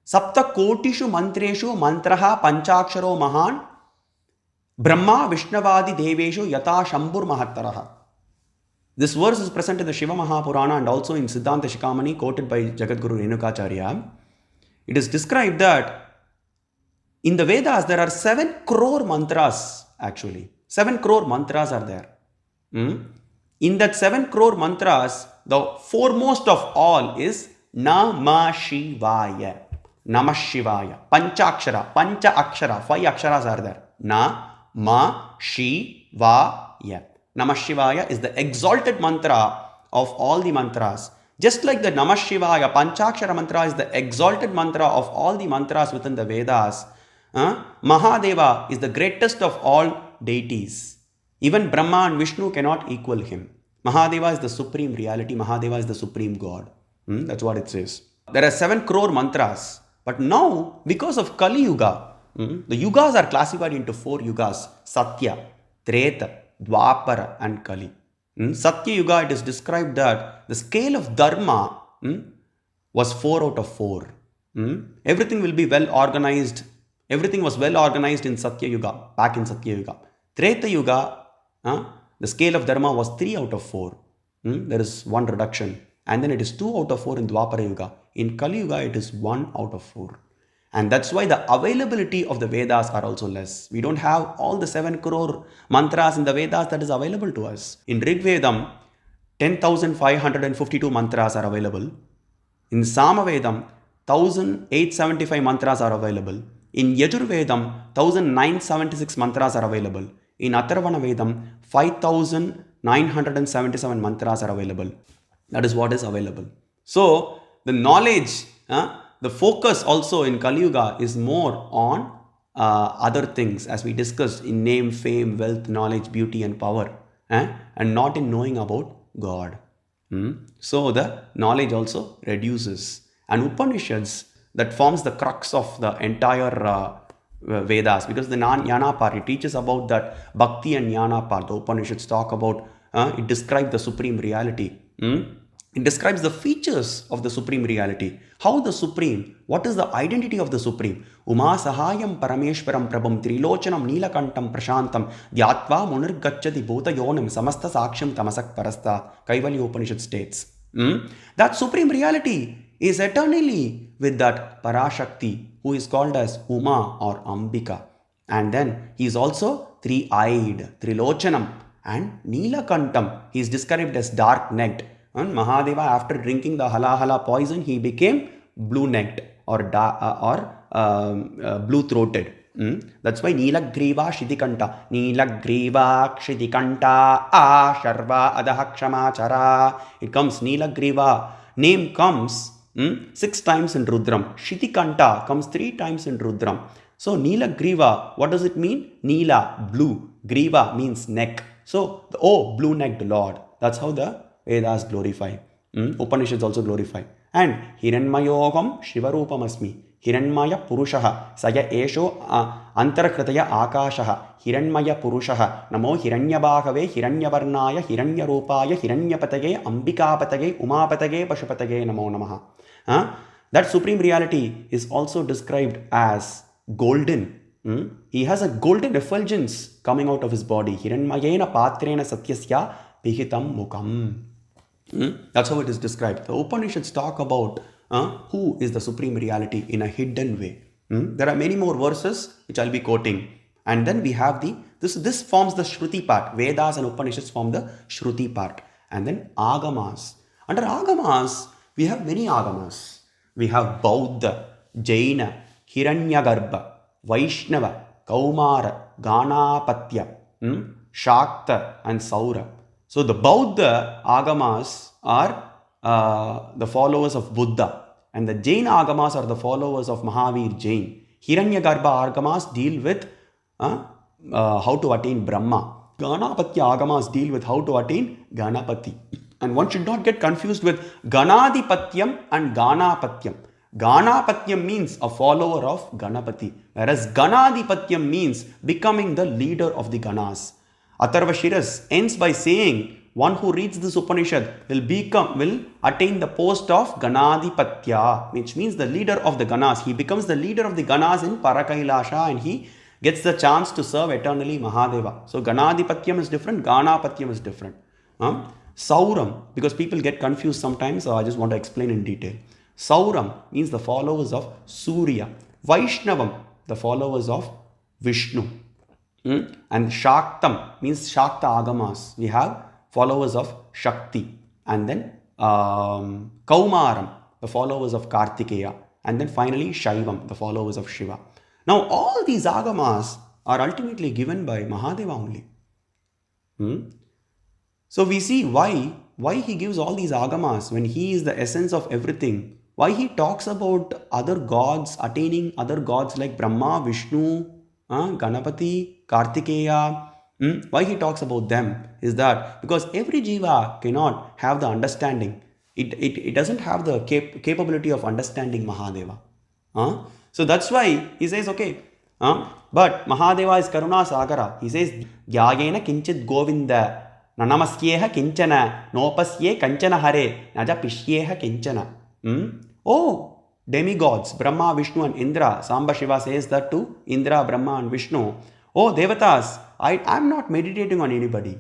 सप्तकोटिषु मन्त्रेषु मन्त्रः पञ्चाक्षरो महान् ब्रह्मा विष्णवादि देवेषु यथा शम्भुर्महत्तरः. This verse is present in the Shiva Mahapurana and also in Siddhanta Shikamani quoted by Jagadguru Renukacharya. It is described that in the Vedas there are 7 crore mantras actually. 7 crore mantras are there. In that 7 crore mantras, the foremost of all is Namah Shivaya. Namah Shivaya. Panchakshara. Pancha Akshara. 5 aksharas are there. Namah Shivaya. Namah Shivaya is the exalted mantra of all the mantras. Just like the Namah Shivaya, Panchakshara mantra is the exalted mantra of all the mantras within the Vedas. Mahadeva is the greatest of all deities. Even Brahma and Vishnu cannot equal him. Mahadeva is the supreme reality. Mahadeva is the supreme God. That's what it says. There are 7 crore mantras. But now, because of Kali Yuga, the yugas are classified into 4 yugas. Satya, Treta, Dwapara and Kali. Satya Yuga, it is described that the scale of Dharma was 4 out of 4. Everything will be well organized. Everything was well organized in Satya Yuga, back in Satya Yuga. Treta Yuga, the scale of Dharma was 3 out of 4. There is 1 reduction. And then it is 2 out of 4 in Dwapara Yuga. In Kali Yuga, it is 1 out of 4. And that's why the availability of the Vedas are also less. We don't have all the 7 crore mantras in the Vedas that is available to us. In Rig Vedam, 10,552 mantras are available. In Samavedam, 1,875 mantras are available. In Yajurvedam, 1,976 mantras are available. In Atharvana Vedam, 5,977 mantras are available. That is what is available. So, the knowledge, the focus also in Kali Yuga is more on other things, as we discussed, in name, fame, wealth, knowledge, beauty and power, and not in knowing about God. So, the knowledge also reduces. And Upanishads, that forms the crux of the entire Vedas, because the Jnana part, it teaches about that Bhakti and Jnana part. The Upanishads talk about, it describes the supreme reality. It describes the features of the supreme reality. How the supreme, what is the identity of the supreme? Uma sahayam parameshwaram prabham trilochanam neelakantam prashantam dhyatva munirgacchati bhutayonam samasta saksham tamasak parasta. Kaivalya Upanishad states. That supreme reality is eternally with that Parashakti, who is called as Uma or Ambika. And then he is also 3-eyed, Trilochanam, and Neelakantam. He is described as dark-necked. And Mahadeva, after drinking the halahala poison, he became blue-necked or blue-throated. That's why Neelagriva Shidikanta. Neelagriva Shidikanta Sharva Adaha Kshamachara. It comes Neelagriva. Name comes 6 times in Rudram. Shidikanta comes 3 times in Rudram. So Neelagriva, what does it mean? Neela, blue. Griva means neck. So, blue-necked Lord. That's how the Vedas glorify. Upanishads also glorify. And Hiranmayogam Shivarupamasmi. Hiranmaya Purushaha. Saya Esho Antarakritaya Akashaha. Hiranmaya Purushaha. Namo Hiranyabhagave Hiranyavarnaya Hiranyarupaya Hiranyapatage Ambikapatage Umapatage Pashupatage Namo Namaha. That supreme reality is also described as golden. He has a golden effulgence coming out of his body. Hiranmayena patrena satyasya pihitam mukam. That's how it is described. The Upanishads talk about who is the supreme reality in a hidden way. There are many more verses which I'll be quoting. And then we have this forms the Shruti part. Vedas and Upanishads form the Shruti part. And then Agamas. Under Agamas, we have many Agamas. We have Bauddha, Jaina, Hiranyagarbha, Vaishnava, Kaumara, Ganapatya, Shakta and Saura. So the Bauddha Agamas are the followers of Buddha, and the Jain Agamas are the followers of Mahavir Jain. Hiranyagarbha Agamas deal with how to attain Brahma. Ganapatya Agamas deal with how to attain Ganapati. And one should not get confused with Ganadipatyam and Ganapatyam. Ganapatyam means a follower of Ganapati, whereas Ganadipatyam means becoming the leader of the Ganas. Atharva Shiras ends by saying one who reads this Upanishad will attain the post of Ganadipatya, which means the leader of the Ganas. He becomes the leader of the Ganas in Parakailasha and he gets the chance to serve eternally Mahadeva. So Ganadipatyam is different, Ganapatyam is different. Sauram, because people get confused sometimes, so I just want to explain in detail. Sauram means the followers of Surya. Vaishnavam, the followers of Vishnu. And Shaktam means Shakta Agamas. We have followers of Shakti. And then Kaumaram, the followers of Kartikeya. And then finally Shaivam, the followers of Shiva. Now all these Agamas are ultimately given by Mahadeva only. So we see why he gives all these Agamas when he is the essence of everything. Why he talks about other gods, attaining other gods like Brahma, Vishnu, Ganapati, Kartikeya. Why he talks about them is that because every jiva cannot have the understanding. It doesn't have the capability of understanding Mahadeva. So that's why he says, okay, but Mahadeva is Karuna Sagara. He says, Gyagena Kinchit Govinda, Nanamasyeha Kinchana, Nopasye Kanchana Hare, Naja Pishyeha Kinchana. Oh, demigods, Brahma, Vishnu and Indra. Samba Shiva says that to Indra, Brahma and Vishnu. Oh, Devatas, I am not meditating on anybody.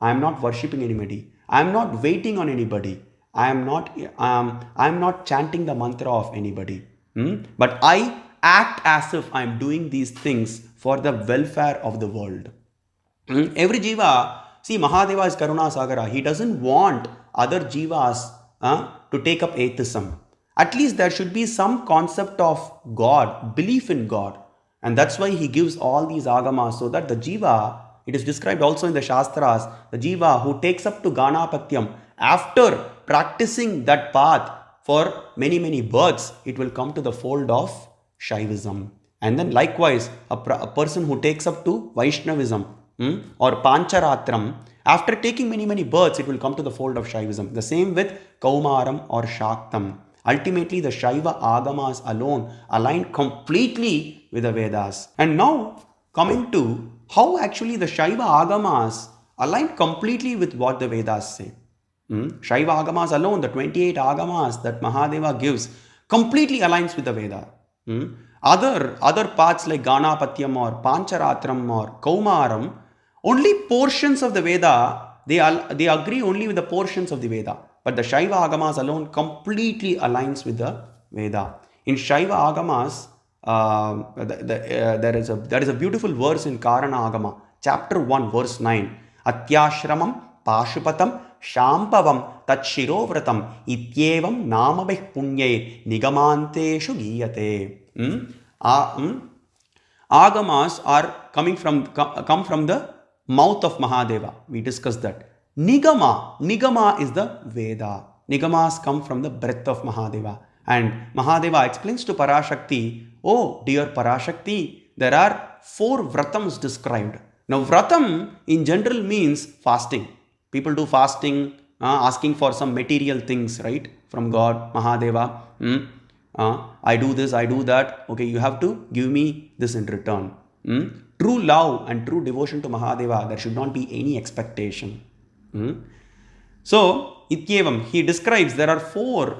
I am not worshipping anybody. I am not waiting on anybody. I am not chanting the mantra of anybody. But I act as if I am doing these things for the welfare of the world. Every jiva, see, Mahadeva is Karuna Sagara. He doesn't want other jivas to take up atheism. At least there should be some concept of God, belief in God. And that's why he gives all these agamas so that the jiva, it is described also in the Shastras, the jiva who takes up to Ganapatyam, after practicing that path for many, many births, it will come to the fold of Shaivism. And then likewise, a person who takes up to Vaishnavism or Pancharatram, after taking many, many births, it will come to the fold of Shaivism. The same with Kaumaram or Shaktam. Ultimately, the Shaiva Agamas alone align completely with the Vedas. And now, coming to how actually the Shaiva Agamas align completely with what the Vedas say. Shaiva Agamas alone, the 28 Agamas that Mahadeva gives, completely aligns with the Veda. Other paths like Ganapatyam or Pancharatram or Kaumaram, only portions of the Veda, they agree only with the portions of the Veda. But the Shaiva Agamas alone completely aligns with the Veda. In Shaiva Agamas, there is a beautiful verse in Karana Agama, chapter 1, verse 9. Atyashramam Pashupatam Shampavam Tatshirovratam Ityevam Namabih Punyai Nigamanteshu Giyate. Agamas come from the mouth of Mahadeva. We discussed that. Nigama is the Veda. Nigamas come from the breath of Mahadeva. And Mahadeva explains to Parashakti, oh dear Parashakti, there are 4 vratams described. Now vratam in general means fasting. People do fasting, asking for some material things, right? From God, Mahadeva. I do this, I do that. Okay, you have to give me this in return. True love and true devotion to Mahadeva, there should not be any expectation. So, Ityevam, he describes there are 4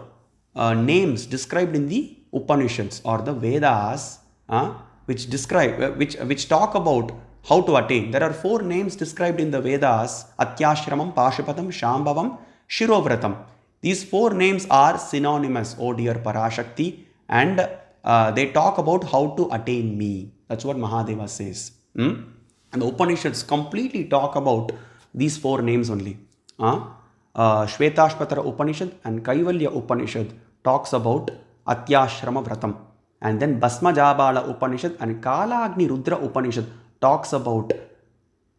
names described in the Upanishads or the Vedas, which talk about how to attain. There are 4 names described in the Vedas: Atyashramam, Pashupatam, Shambhavam, Shirovratam. These 4 names are synonymous, oh dear Parashakti, and they talk about how to attain me. That's what Mahadeva says. And the Upanishads completely talk about these 4 names only. Shvetashpatara Upanishad and Kaivalya Upanishad talks about Atyashrama Vratam. And then Bhasmajabala Upanishad and Kalagni Rudra Upanishad talks about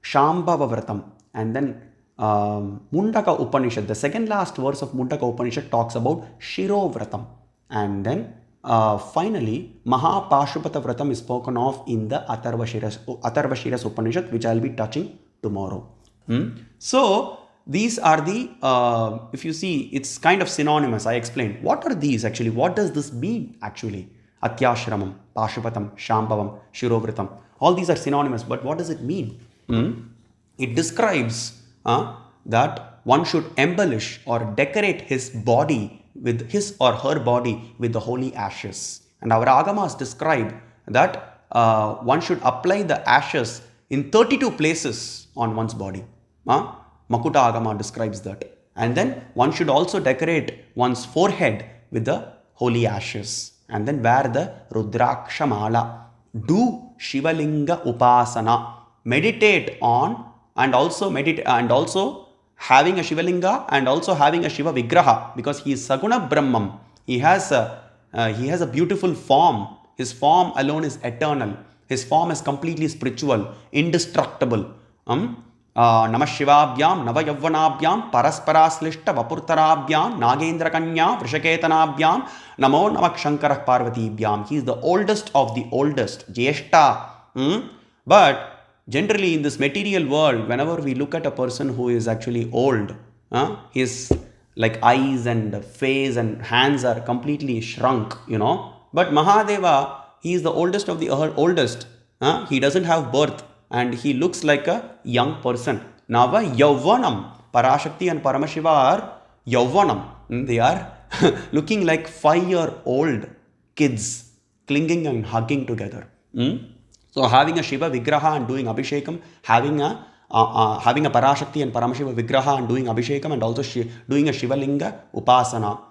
Shambhava Vratam. And then Mundaka Upanishad, the second last verse of Mundaka Upanishad talks about Shiro Vratam. And then finally, Mahapashupata Vratam is spoken of in the Atharvashiras Upanishad, which I will be touching tomorrow. So, these are the, if you see, it's kind of synonymous. I explained. What are these actually? What does this mean actually? Atyashramam, Pashupatam, Shambhavam, Shirovratam. All these are synonymous, but what does it mean? It describes that one should embellish or decorate his body with his or her body with the holy ashes. And our agamas describe that one should apply the ashes in 32 places on one's body. Makuta Agama describes that. And then one should also decorate one's forehead with the holy ashes. And then wear the Rudraksha Mala. Do Shivalinga Upasana. Meditate on and also having a Shivalinga and also having a Shiva Vigraha, because he is Saguna Brahmam. He has a beautiful form. His form alone is eternal. His form is completely spiritual, indestructible. Namah Shivabhyam, Navayavvanabhyam, Parasparaslishtha Vapurtarabhyam, Nagendra Kanya, Vrishaketanabyam, Namo Namak Shankarah Parvatibhyam. He is the oldest of the oldest, Jyeshta. But generally in this material world, whenever we look at a person who is actually old, his like eyes and face and hands are completely shrunk, But Mahadeva, he is the oldest of the oldest. He doesn't have birth and he looks like a young person. Nava Yavvanam. Parashakti and Paramashiva are Yavvanam. They are looking like 5-year-old kids clinging and hugging together. So having a Shiva Vigraha and doing Abhishekam, having a Parashakti and Paramashiva Vigraha and doing Abhishekam, and also doing a Shivalinga Upasana.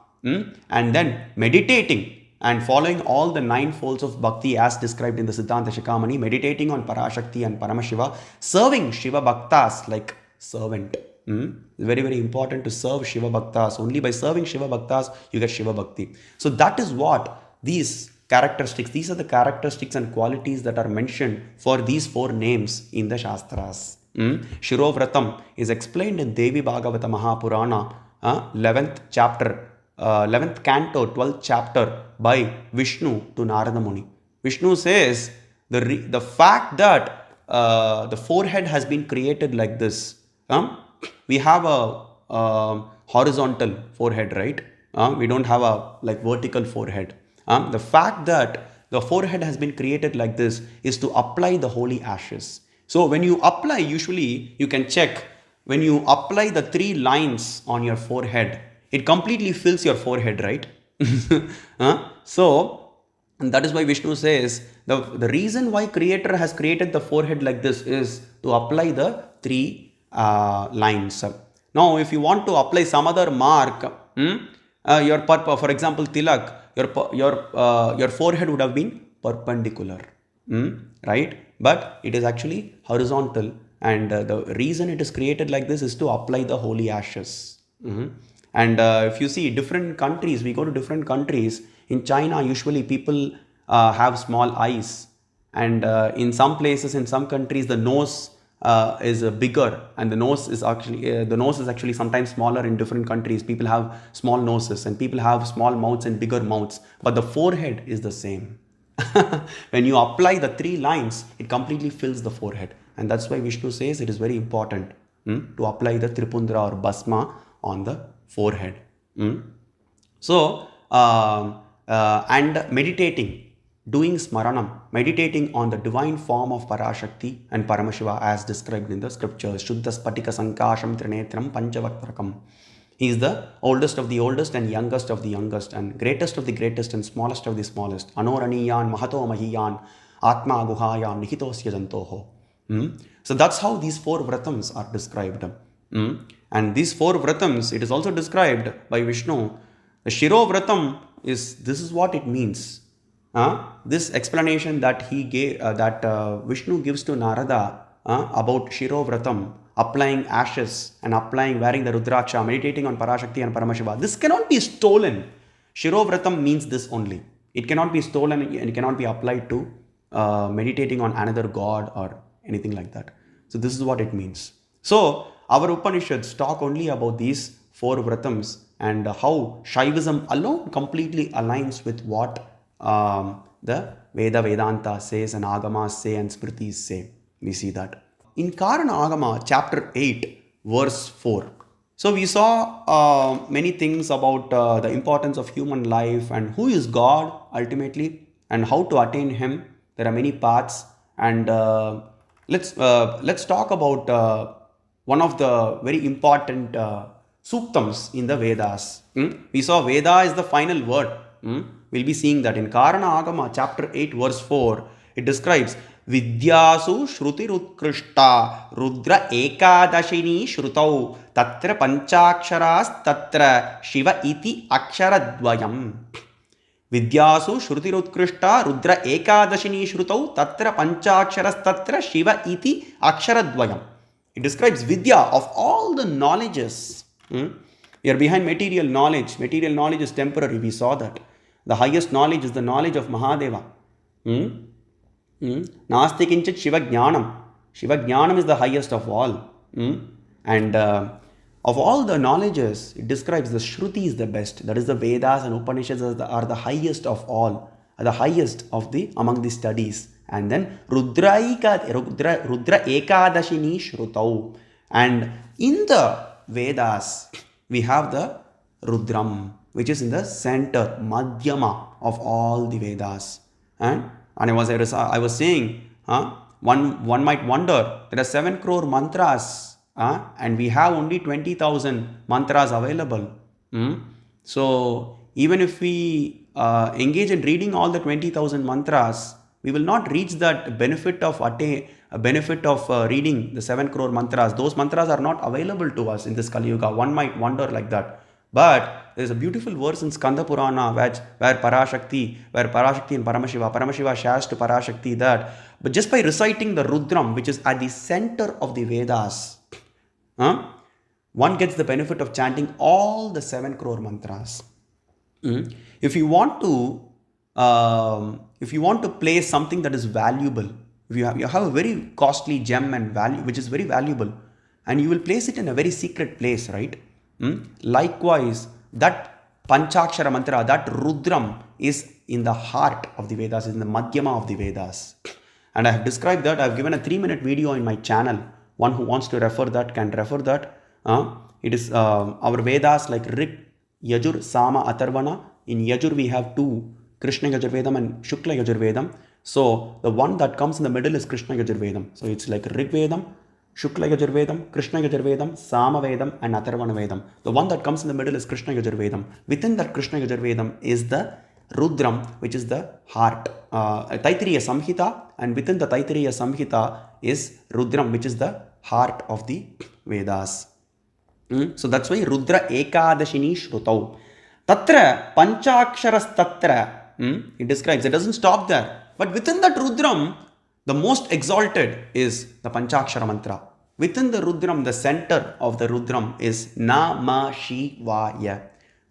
And then meditating and following all the 9 folds of Bhakti as described in the Siddhanta Shikamani, meditating on Parashakti and Paramashiva, serving Shiva Bhaktas like servant. It's very, very important to serve Shiva Bhaktas. Only by serving Shiva Bhaktas, you get Shiva Bhakti. So that is what these are the characteristics and qualities that are mentioned for these 4 names in the Shastras. Shirovratam is explained in Devi Bhagavata Mahapurana, 11th chapter, 11th canto, 12th chapter by Vishnu to Narada Muni. Vishnu says the fact that the forehead has been created like this. We have a horizontal forehead, right? We don't have a vertical forehead. The fact that the forehead has been created like this is to apply the holy ashes. So when you apply, usually you can check, when you apply the 3 lines on your forehead, it completely fills your forehead, right? So that is why Vishnu says the reason why Creator has created the forehead like this is to apply the 3 lines. Now, if you want to apply some other mark, for example, tilak, your forehead would have been perpendicular, right? But it is actually horizontal, and the reason it is created like this is to apply the holy ashes. And if you see different countries, we go to different countries. In China, usually people have small eyes, and in some places, in some countries, the nose is bigger, and the nose is actually sometimes smaller in different countries. People have small noses, and people have small mouths and bigger mouths, but the forehead is the same. When you apply the 3 lines, it completely fills the forehead, and that's why Vishnu says it is very important to apply the Tripundra or Basma on the forehead. So and meditating, doing smaranam, meditating on the divine form of Parashakti and Paramashiva as described in the scriptures. Shuddha Spatika Sankasham Trinetram Panchavatrakam. He is the oldest of the oldest and youngest of the youngest and greatest of the greatest and smallest of the smallest. Anoraniyan Mahato Mahiyan Atma Guhayam Nihitosya Jantoho. So that's how these 4 vratams are described. And these 4 vratams, it is also described by Vishnu. The Shiro Vratam this is what it means. This explanation that he gave, Vishnu gives to Narada about Shiro Vratam, applying ashes and wearing the Rudraksha, meditating on Parashakti and Paramashiva. This cannot be stolen. Shiro Vratam means this only. It cannot be stolen and it cannot be applied to meditating on another god or anything like that. So this is what it means. So our Upanishads talk only about these 4 vratams and how Shaivism alone completely aligns with what the Vedanta says and Agamas say and Smritis say. We see that. In Karana Agama, chapter 8, verse 4. So we saw many things about the importance of human life and who is God ultimately and how to attain Him. There are many paths, and let's talk about one of the very important suktams in the Vedas. We saw Veda is the final word. We'll be seeing that in Karana Agama, chapter 8, verse 4. It describes Vidyasu Shruti Rutkrishta Rudra Ekadashini Shrutau Tatra Panchaksharas Tatra Shiva Iti Aksharadvayam. Vidyasu Shrutirutkrishta Rudra Ekadashini Shrutau Tatra Panchaksharas Tatra Shiva Iti Aksharadvayam. It describes Vidya of all the knowledges. We are behind material knowledge. Material knowledge is temporary. We saw that. The highest knowledge is the knowledge of Mahadeva. Nasti kinchit Shiva Jnanam. Shiva Jnanam is the highest of all. And of all the knowledges, it describes the Shruti is the best. That is, the Vedas and Upanishads are the highest of all, are the highest of the among the studies. And then Rudra Ekadashini Shrutau. And in the Vedas, we have the Rudram, which is in the center, Madhyama of all the Vedas. And I was saying, one might wonder, there are 7 crore mantras, and we have only 20,000 mantras available. So even if we engage in reading all the 20,000 mantras, we will not reach that benefit of reading the 7 crore mantras. Those mantras are not available to us in this Kali Yuga. One might wonder like that. But there is a beautiful verse in Skanda Purana where Parashakti and Paramashiva shares to Parashakti that, but just by reciting the Rudram, which is at the center of the Vedas, one gets the benefit of chanting all the 7 crore mantras. If you want to play something that is valuable, if you have a very costly gem and value, which is very valuable, and you will place it in a very secret place, right? Likewise, that Panchakshara mantra, that Rudram, is in the heart of the Vedas, is in the Madhyama of the Vedas. And I have described that. I have given a 3-minute video in my channel. One who wants to refer that can refer that. It is our Vedas like Rig, Yajur, Sama, Atharvana. In Yajur we have 2, Krishna Yajurvedam and Shukla Yajurvedam. So the one that comes in the middle is Krishna Yajurvedam. So it's like Rig Vedam, Shukla Yajurvedam, Krishna Yajurvedam, Sama Vedam and Atharvana Vedam. The one that comes in the middle is Krishna Yajurvedam. Within that Krishna Yajurvedam is the Rudram, which is the heart. Taittiriya Samhita, and within the Taittiriya Samhita is Rudram, which is the heart of the Vedas. So that's why Rudra Ekadashini Shrutau. Tatra Panchaksharas Tatra. It describes, it doesn't stop there. But within that Rudram, the most exalted is the Panchakshara mantra. Within the Rudram, the center of the Rudram is Nama Shivaya,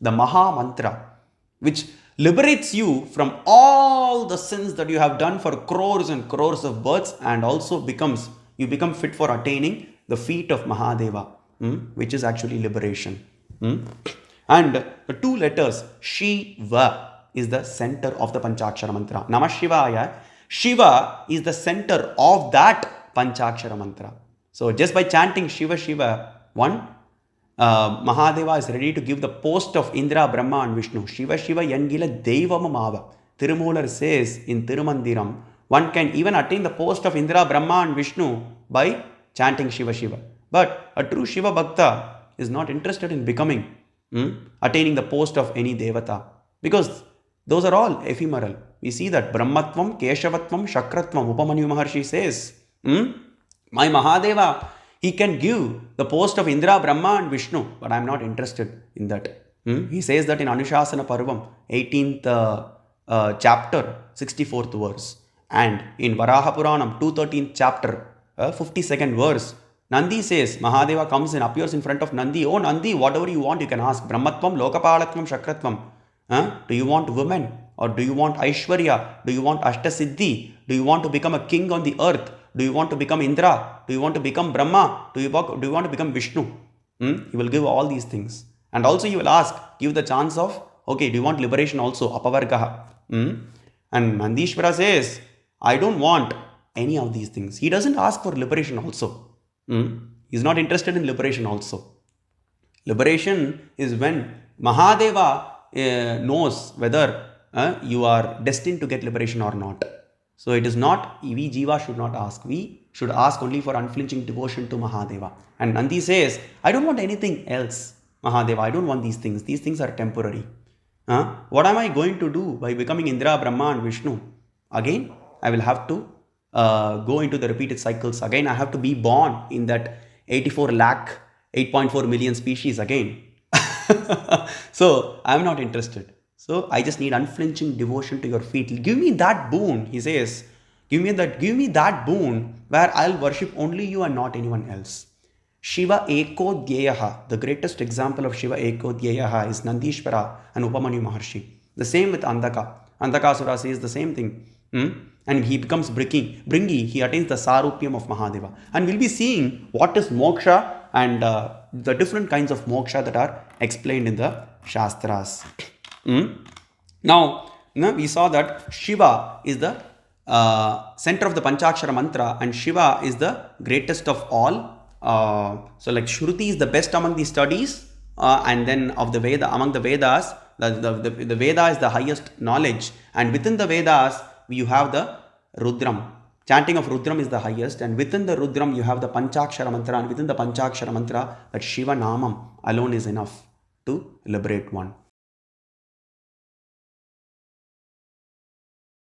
the Maha mantra, which liberates you from all the sins that you have done for crores and crores of births, and also you become fit for attaining the feet of Mahadeva, which is actually liberation. And the 2 letters Shiva is the center of the Panchakshara mantra. Namah Shivaya. Shiva is the center of that Panchakshara mantra. So just by chanting Shiva Shiva, Mahadeva is ready to give the post of Indra, Brahma and Vishnu. Shiva Shiva Yangila Devamamava. Tirumular says in Tirumandiram, one can even attain the post of Indra, Brahma and Vishnu by chanting Shiva Shiva. But a true Shiva Bhakta is not interested in attaining the post of any Devata, because those are all ephemeral. We see that Brahmatvam, Keshavatvam, Shakratvam, Upamanyu Maharshi says, my Mahadeva, he can give the post of Indra, Brahma and Vishnu, but I am not interested in that. He says that in Anushasana Parvam, 18th chapter, 64th verse. And in Varaha Puranam, 213th chapter, 52nd verse, Nandi says, Mahadeva comes and appears in front of Nandi. Oh Nandi, whatever you want you can ask. Brahmatvam, Lokapalatvam, Shakratvam. Do you want women? Or do you want Aishwarya? Do you want Ashtasiddhi? Do you want to become a king on the earth? Do you want to become Indra? Do you want to become Brahma? Do you want to become Vishnu? He will give all these things. And also he will ask, give the chance of, okay, do you want liberation also? Apavargaha. And Nandishvara says, I don't want any of these things. He doesn't ask for liberation also. He's not interested in liberation also. Liberation is when Mahadeva knows whether you are destined to get liberation or not. So it is not, we Jiva should not ask. We should ask only for unflinching devotion to Mahadeva. And Nandi says, I don't want anything else, Mahadeva. I don't want these things. These things are temporary. What am I going to do by becoming Indra, Brahma and Vishnu? Again, I will have to go into the repeated cycles. Again, I have to be born in that 84 lakh, 8.4 million species again. So I am not interested. So I just need unflinching devotion to your feet. Give me that boon, he says. Give me that boon where I'll worship only you and not anyone else. Shiva Ekodhyayaha, the greatest example of Shiva Ekodhyayaha is Nandishvara and Upamanyu Maharshi. The same with Andhaka. Andhakasura says the same thing. And he becomes Bringi, he attains the Sarupyam of Mahadeva. And we'll be seeing what is moksha and the different kinds of moksha that are explained in the Shastras. Now, we saw that Shiva is the center of the Panchakshara mantra and Shiva is the greatest of all. So like Shruti is the best among the studies and then of the Veda, among the Vedas, the Veda is the highest knowledge, and within the Vedas you have the Rudram. Chanting of Rudram is the highest, and within the Rudram you have the Panchakshara mantra, and within the Panchakshara mantra that Shiva Namam alone is enough to liberate one.